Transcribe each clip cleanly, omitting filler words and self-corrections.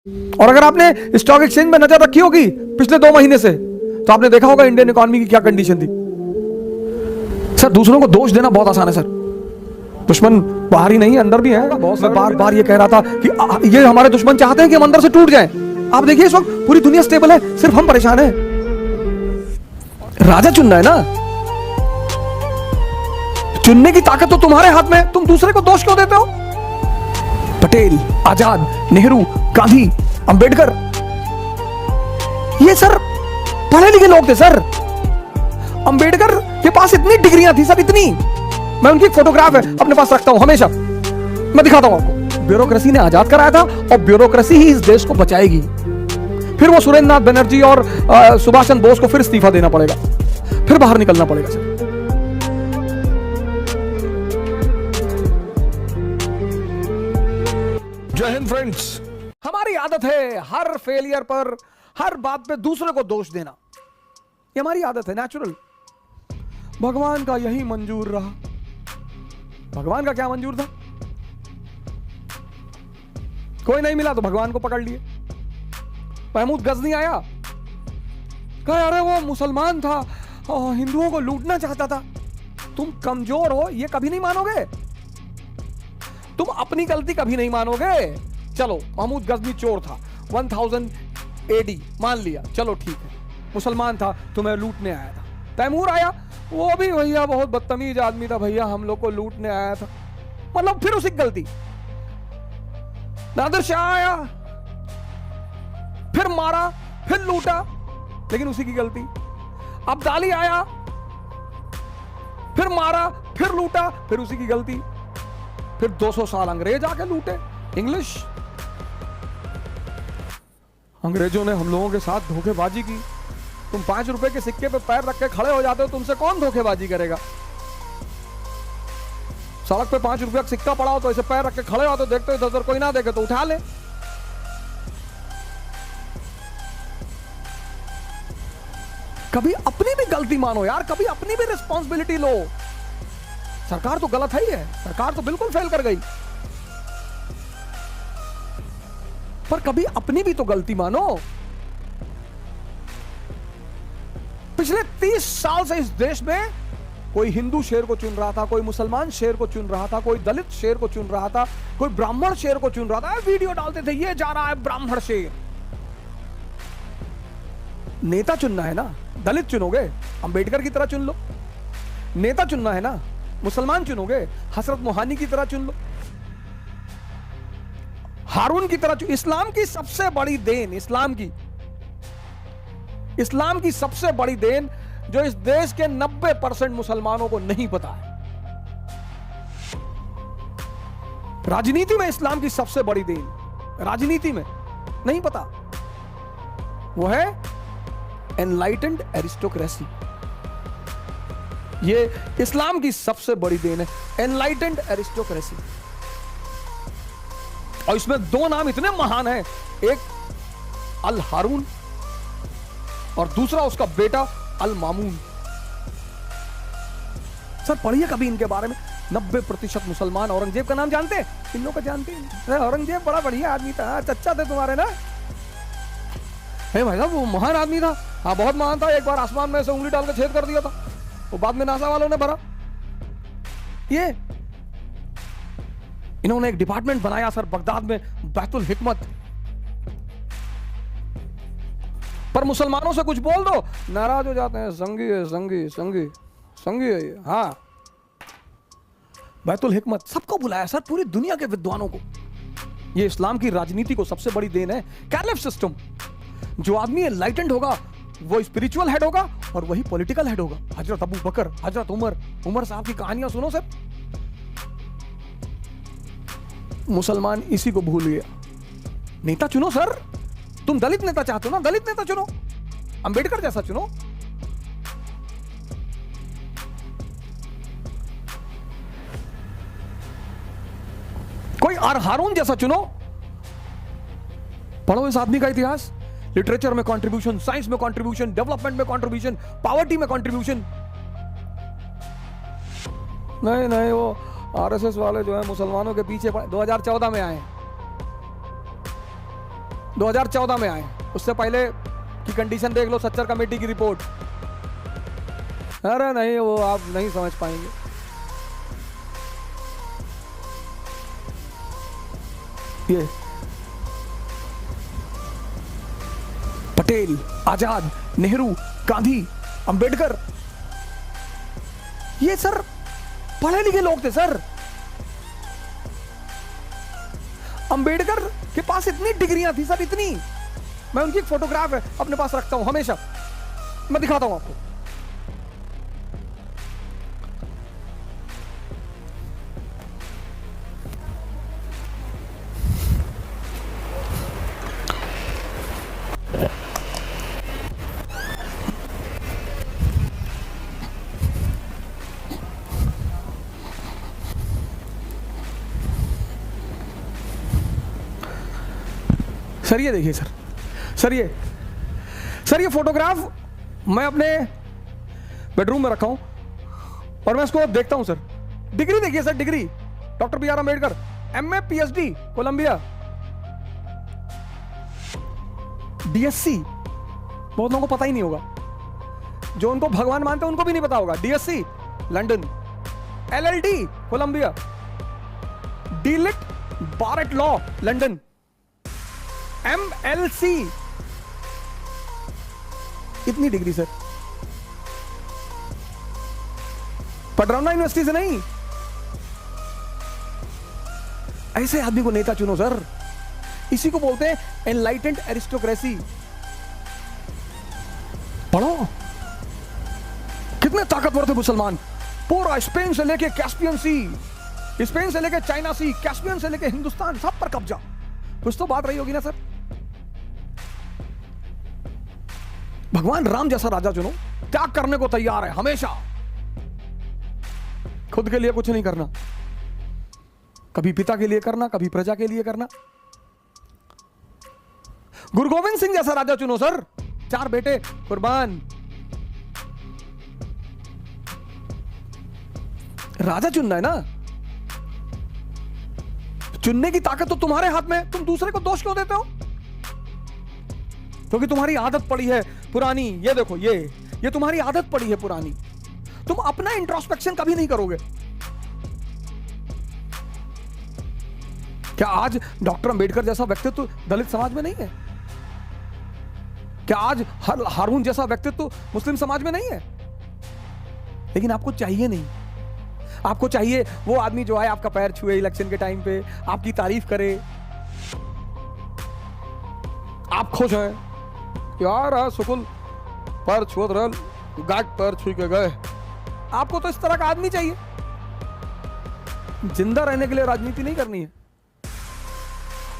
और अगर आपने स्टॉक एक्सचेंज में नजर रखी होगी पिछले 2 महीने से, तो आपने देखा होगा इंडियन इकोनॉमी की क्या कंडीशन थी। सर दूसरों को दोष देना बहुत आसान है सर, दुश्मन बाहर ही नहीं अंदर भी है। मैं बार बार ये कह रहा था कि ये हमारे दुश्मन चाहते हैं कि हम अंदर से टूट जाएं। आप देखिए इस वक्त पूरी दुनिया स्टेबल है, सिर्फ हम परेशान हैं। राजा चुनना है ना, चुनने की ताकत तो तुम्हारे हाथ में है, तुम दूसरे को दोष क्यों देते हो? पटेल, आजाद, नेहरू, गांधी, अंबेडकर, ये सर पढ़े लिखे लोग थे सर। अंबेडकर के पास इतनी डिग्रियां थी सर, इतनी। मैं उनकी फोटोग्राफ है अपने पास रखता हूं हमेशा, मैं दिखाता हूं आपको। ब्यूरोक्रेसी ने आजाद कराया था और ब्यूरोक्रेसी ही इस देश को बचाएगी। फिर वो सुरेंद्र नाथ बनर्जी और सुभाष चंद्र बोस को फिर इस्तीफा देना पड़ेगा, फिर बाहर निकलना पड़ेगा सर। जय हिंद फ्रेंड्स। हमारी आदत है हर फेलियर पर, हर बात पे दूसरे को दोष देना, ये हमारी आदत है, नेचुरल। भगवान का यही मंजूर रहा। भगवान का क्या मंजूर था? कोई नहीं मिला तो भगवान को पकड़ लिए। महमूद गजनी आया, कहा अरे वो मुसलमान था और हिंदुओं को लूटना चाहता था। तुम कमजोर हो ये कभी नहीं मानोगे, तुम अपनी गलती कभी नहीं मानोगे। चलो महमूद गजनी चोर था, 1000 AD मान लिया, चलो ठीक है, मुसलमान था, तुम्हें लूटने आया था। तैमूर आया, वो भी भैया बहुत बदतमीज आदमी था भैया, हम लोग को लूटने आया था, मतलब फिर उसी की गलती। नादिर शाह आया, फिर मारा, फिर लूटा, लेकिन उसी की गलती। अब्दाली आया, फिर मारा, फिर लूटा, फिर उसी की गलती। फिर 200 साल अंग्रेज आके लूटे, इंग्लिश। अंग्रेजों ने हम लोगों के साथ धोखेबाजी की। तुम 5 रुपए के सिक्के पे पैर रख के खड़े हो जाते हो, तुमसे कौन धोखेबाजी करेगा? सड़क पे 5 रुपए का सिक्का पड़ा हो तो ऐसे पैर रख के खड़े हो तो देखते हो इधर कोई ना देखे तो उठा ले। कभी अपनी भी गलती मानो यार, कभी अपनी भी रिस्पॉन्सिबिलिटी लो। सरकार तो गलत है ही है, सरकार तो बिल्कुल फेल कर गई, पर कभी अपनी भी तो गलती मानो। पिछले 30 साल से इस देश में कोई हिंदू शेर को चुन रहा था, कोई मुसलमान शेर को चुन रहा था, कोई दलित शेर को चुन रहा था, कोई ब्राह्मण शेर को चुन रहा था। वीडियो डालते थे, ये जा रहा है ब्राह्मण शेर। नेता चुनना है ना, दलित चुनोगे अंबेडकर की तरह चुन लो। नेता चुनना है ना, मुसलमान चुनोगे हजरत मोहानी की तरह चुन लो, हारून की तरह। इस्लाम की सबसे बड़ी देन, इस्लाम की सबसे बड़ी देन जो इस देश के 90% मुसलमानों को नहीं पता है। राजनीति में इस्लाम की सबसे बड़ी देन, राजनीति में नहीं पता, वो है एनलाइटेंड एरिस्टोक्रेसी। ये इस्लाम की सबसे बड़ी देन है, एनलाइटेंड एरिस्टोक्रेसी। और इसमें 2 नाम इतने महान हैं, एक अल हारून और दूसरा उसका बेटा अल मामून। सर पढ़िए कभी इनके बारे में। 90% मुसलमान। औरंगजेब का नाम जानते हैं? इन लोग का जानते हैं? औरंगजेब बड़ा बढ़िया आदमी था, चच्चा थे तुम्हारे ना। भाई साहब वो महान आदमी था, हाँ बहुत महान था। एक बार आसमान में से उंगली डाल के छेद कर दिया था, वो बाद में नासा वालों ने भरा। ये इन्होंने एक डिपार्टमेंट बनाया सर बगदाद में, बैतुल हिकमत। पर मुसलमानों से कुछ बोल दो नाराज हो जाते हैं, संगी है, संगी संगी संगी है ये। हाँ बैतुल हिकमत सबको बुलाया सर, पूरी दुनिया के विद्वानों को। ये इस्लाम की राजनीति को सबसे बड़ी देन है, कैलिफ सिस्टम। जो आदमी एनलाइटेंड होगा वो स्पिरिचुअल हेड होगा और वही पॉलिटिकल हेड होगा। हजरत अबू बकर, हजरत उमर साहब की कहानियां सुनो सर। मुसलमान इसी को भूल गया। नेता चुनो सर, तुम दलित नेता चाहते हो ना, दलित नेता चुनो, अंबेडकर जैसा चुनो। कोई हारून जैसा चुनो। पढ़ो इस आदमी का इतिहास, लिटरेचर में कंट्रीब्यूशन, साइंस में कंट्रीब्यूशन, डेवलपमेंट में कंट्रीब्यूशन, पॉवर्टी में कंट्रीब्यूशन। नहीं वो आरएसएस वाले जो है मुसलमानों के पीछे 2014 में आए, 2014 में आए, उससे पहले की कंडीशन देख लो, सच्चर कमेटी की रिपोर्ट। अरे नहीं, वो आप नहीं समझ पाएंगे। ये पटेल, आजाद, नेहरू, गांधी, अंबेडकर, ये सर पढ़े लिखे लोग थे सर। अंबेडकर के पास इतनी डिग्रियां थी सर, इतनी। मैं उनकी एक फोटोग्राफ है अपने पास रखता हूं हमेशा, मैं दिखाता हूं आपको। सर ये देखिए सर, सर ये फोटोग्राफ मैं अपने बेडरूम में रखा हूं और मैं इसको देखता हूं सर। डिग्री देखिए sir, degree doctor B R Ambedkar, MA PhD Columbia, DSc बहुत लोगों को पता ही नहीं होगा, जो उनको भगवान मानते हैं उनको भी नहीं पता होगा। DSc London, LLD Columbia, DLitt bar at law London, MLC, इतनी डिग्री सर। पटरौना यूनिवर्सिटी से नहीं। ऐसे आदमी को नेता चुनो सर, इसी को बोलते हैं एनलाइटेंड एरिस्टोक्रेसी। पढ़ो, कितने ताकतवर थे मुसलमान। पूरा स्पेन से लेके कैस्पियन सी, स्पेन से लेके चाइना सी, कैस्पियन से लेके हिंदुस्तान, सब पर कब्जा। कुछ तो बात रही होगी ना सर। भगवान राम जैसा राजा चुनो, त्याग करने को तैयार है हमेशा, खुद के लिए कुछ नहीं करना, कभी पिता के लिए करना, कभी प्रजा के लिए करना। गुरु गोविंद सिंह जैसा राजा चुनो सर, 4 बेटे कुर्बान। राजा चुनना है ना, चुनने की ताकत तो तुम्हारे हाथ में है। तुम दूसरे को दोष क्यों देते हो? क्योंकि तुम्हारी आदत पड़ी है पुरानी। ये देखो, ये तुम्हारी आदत पड़ी है पुरानी। तुम अपना इंट्रोस्पेक्शन कभी नहीं करोगे। क्या आज डॉक्टर अंबेडकर जैसा व्यक्तित्व दलित समाज में नहीं है? क्या आज हारून जैसा व्यक्तित्व मुस्लिम समाज में नहीं है? लेकिन आपको चाहिए नहीं। आपको चाहिए वो आदमी जो है आपका पैर छुए इलेक्शन के टाइम पे, आपकी तारीफ करे, आप खुश हैं यार, सुकुल पैर छुत रहे, गाट पैर छू के गए। आपको तो इस तरह का आदमी चाहिए। जिंदा रहने के लिए राजनीति नहीं करनी है।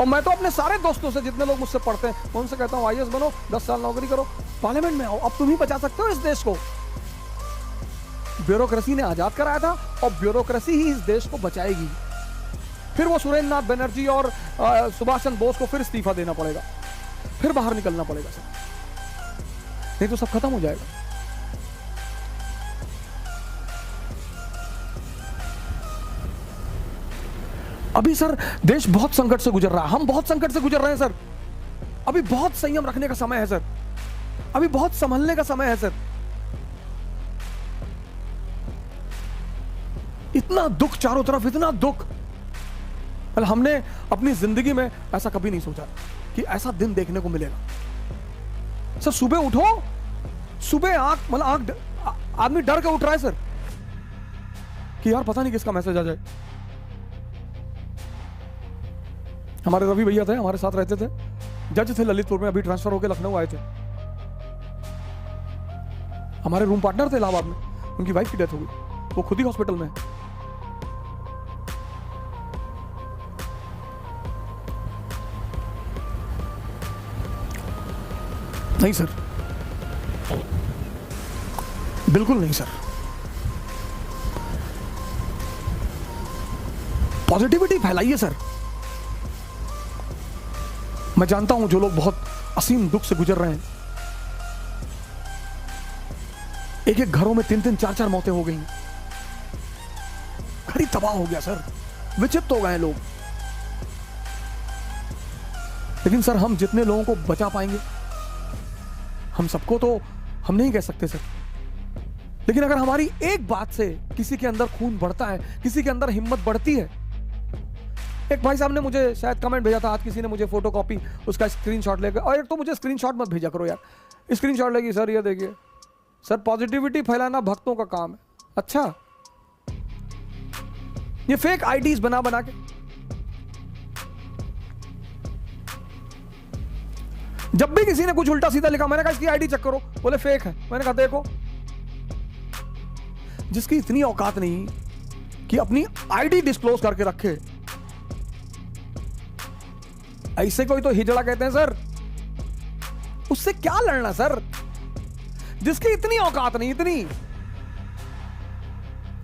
और मैं तो अपने सारे दोस्तों से, जितने लोग मुझसे पढ़ते हैं, मैं उनसे कहता हूं आईएएस बनो, 10 साल नौकरी करो, पार्लियामेंट में आओ। अब तुम ही बचा सकते हो इस देश को। ब्यूरोक्रेसी ने आजाद कराया था और ब्यूरोक्रेसी ही इस देश को बचाएगी। फिर वो सुरेंद्र नाथ बनर्जी और सुभाष चंद्र बोस को फिर इस्तीफा देना पड़ेगा, फिर बाहर निकलना पड़ेगा सर, नहीं तो सब खत्म हो जाएगा। अभी सर देश बहुत संकट से गुजर रहा है, हम बहुत संकट से गुजर रहे हैं सर। अभी बहुत संयम रखने का समय है सर, अभी बहुत संभलने का समय है सर। इतना दुख चारों तरफ, इतना दुख। हमने अपनी जिंदगी में ऐसा कभी नहीं सोचा कि ऐसा दिन देखने को मिलेगा सर। सुबह उठो, सुबह आंख आदमी डर के उठ रहा है सर कि यार पता नहीं किसका मैसेज आ जाए। हमारे रवि भैया थे, हमारे साथ रहते थे, जज थे ललितपुर में, अभी ट्रांसफर होकर लखनऊ आए थे। हमारे रूम पार्टनर थे इलाहाबाद में, उनकी वाइफ की डेथ हो गई, वो खुद ही हॉस्पिटल में है। नहीं सर, बिल्कुल नहीं सर। Positivity फैलाइए sir. मैं जानता हूं जो लोग बहुत असीम दुख से गुजर रहे हैं, एक एक घरों में 3-3, 4-4 मौतें हो गई, घर ही तबाह हो गया सर, विक्षिप्त हो गए लोग। लेकिन सर हम जितने लोगों को बचा पाएंगे, हम सबको तो हम नहीं कह सकते सर, लेकिन अगर हमारी एक बात से किसी के अंदर खून बढ़ता है, किसी के अंदर हिम्मत बढ़ती है। एक भाई साहब ने मुझे शायद कमेंट भेजा था, आज किसी ने मुझे फोटोकॉपी उसका स्क्रीनशॉट लेकर, और एक तो मुझे स्क्रीनशॉट मत भेजा करो यार, स्क्रीनशॉट लेगी सर ये देखिए सर पॉजिटिविटी फैलाना भक्तों का काम है। अच्छा, ये फेक आईडीज बना बना के, जब भी किसी ने कुछ उल्टा सीधा लिखा मैंने कहा इसकी आईडी चेक करो, बोले फेक है। मैंने कहा देखो, जिसकी इतनी औकात नहीं कि अपनी आईडी डिस्क्लोज करके रखे, ऐसे कोई तो हिजड़ा कहते हैं सर, उससे क्या लड़ना सर, जिसकी इतनी औकात नहीं, इतनी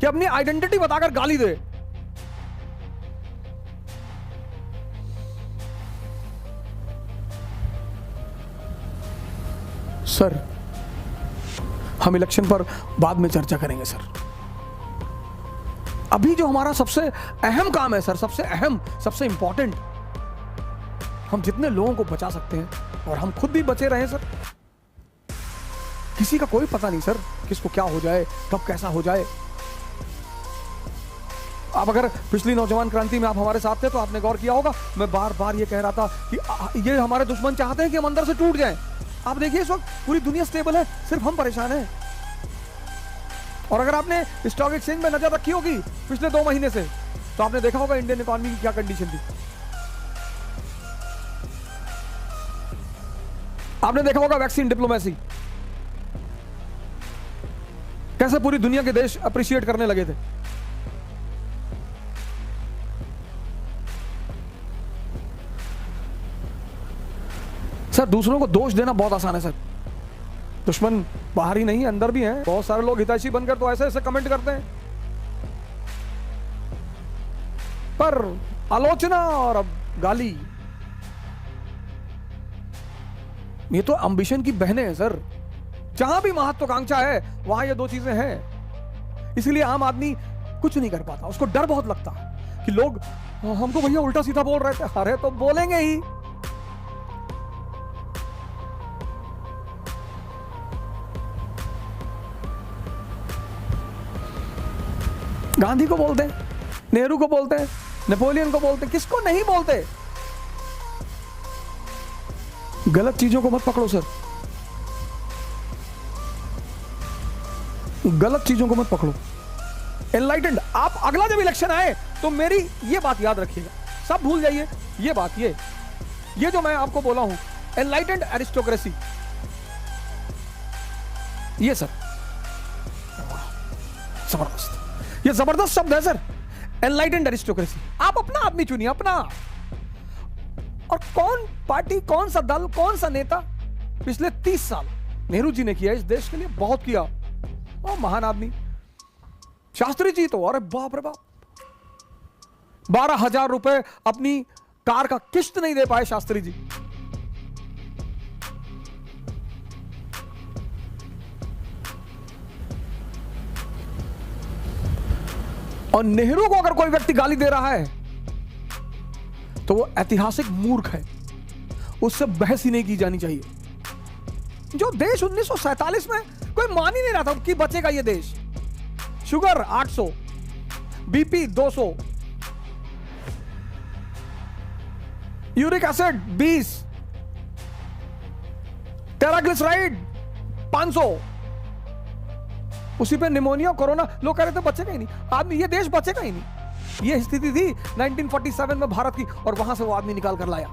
कि अपनी आइडेंटिटी बताकर गाली दे। सर हम इलेक्शन पर बाद में चर्चा करेंगे सर, अभी जो हमारा सबसे अहम काम है सर, सबसे अहम, सबसे इंपॉर्टेंट, हम जितने लोगों को बचा सकते हैं और हम खुद भी बचे रहे सर। किसी का कोई पता नहीं सर किसको क्या हो जाए, कब कैसा हो जाए। आप अगर पिछली नौजवान क्रांति में आप हमारे साथ थे तो आपने गौर किया होगा, मैं बार बार ये कह रहा था कि ये हमारे दुश्मन चाहते हैं कि हम अंदर से टूट जाएं। आप देखिए इस वक्त पूरी दुनिया स्टेबल है, सिर्फ हम परेशान हैं। और अगर आपने स्टॉक एक्सचेंज में नजर रखी होगी पिछले 2 महीने से, तो आपने देखा होगा इंडियन इकोनॉमी की क्या कंडीशन थी। आपने देखा होगा वैक्सीन डिप्लोमेसी, कैसे पूरी दुनिया के देश अप्रिशिएट करने लगे थे। सर दूसरों को दोष देना बहुत आसान है सर, दुश्मन बाहर ही नहीं अंदर भी हैं। बहुत सारे लोग हितैषी बनकर तो ऐसे ऐसे कमेंट करते हैं, पर आलोचना और अब गाली, ये तो एम्बिशन की बहनें हैं सर। जहां भी महत्वाकांक्षा है वहां ये 2 चीजें हैं। इसलिए आम आदमी कुछ नहीं कर पाता, उसको डर बहुत लगता है कि लोग हमको भैया उल्टा सीधा बोल रहे थे। अरे तो बोलेंगे ही, गांधी को बोलते हैं, नेहरू को बोलते हैं, नेपोलियन को बोलते हैं, किसको नहीं बोलते। गलत चीजों को मत पकड़ो सर, गलत चीजों को मत पकड़ो। एनलाइटेंड, आप अगला जब इलेक्शन आए तो मेरी ये बात याद रखिएगा, सब भूल जाइए ये बात, ये जो मैं आपको बोला हूं, एनलाइटेंड एरिस्टोक्रेसी, ये सर जबरदस्त, ये जबरदस्त शब्द है सर, एनलाइटेंड एरिस्टोक्रेसी। आप अपना आदमी चुनिए, अपना। और कौन पार्टी, कौन सा दल, कौन सा नेता पिछले 30 साल नेहरू जी ने किया इस देश के लिए, बहुत किया। और महान आदमी शास्त्री जी तो अरे बाप रे बाप, 12,000 रुपए अपनी कार का किस्त नहीं दे पाए शास्त्री जी। और नेहरू को अगर कोई व्यक्ति गाली दे रहा है तो वो ऐतिहासिक मूर्ख है, उससे बहस ही नहीं की जानी चाहिए। जो देश 1947 में कोई मान ही नहीं रहा था कि बचेगा ये देश, sugar 800, BP 200, uric acid 20, triglyceride 500, उसी पे निमोनिया, कोरोना, लोग कह रहे थे बचेगा ही नहीं आदमी, ये देश बचेगा ही नहीं। ये स्थिति थी 1947 में भारत की, और वहां से वो आदमी निकाल कर लाया।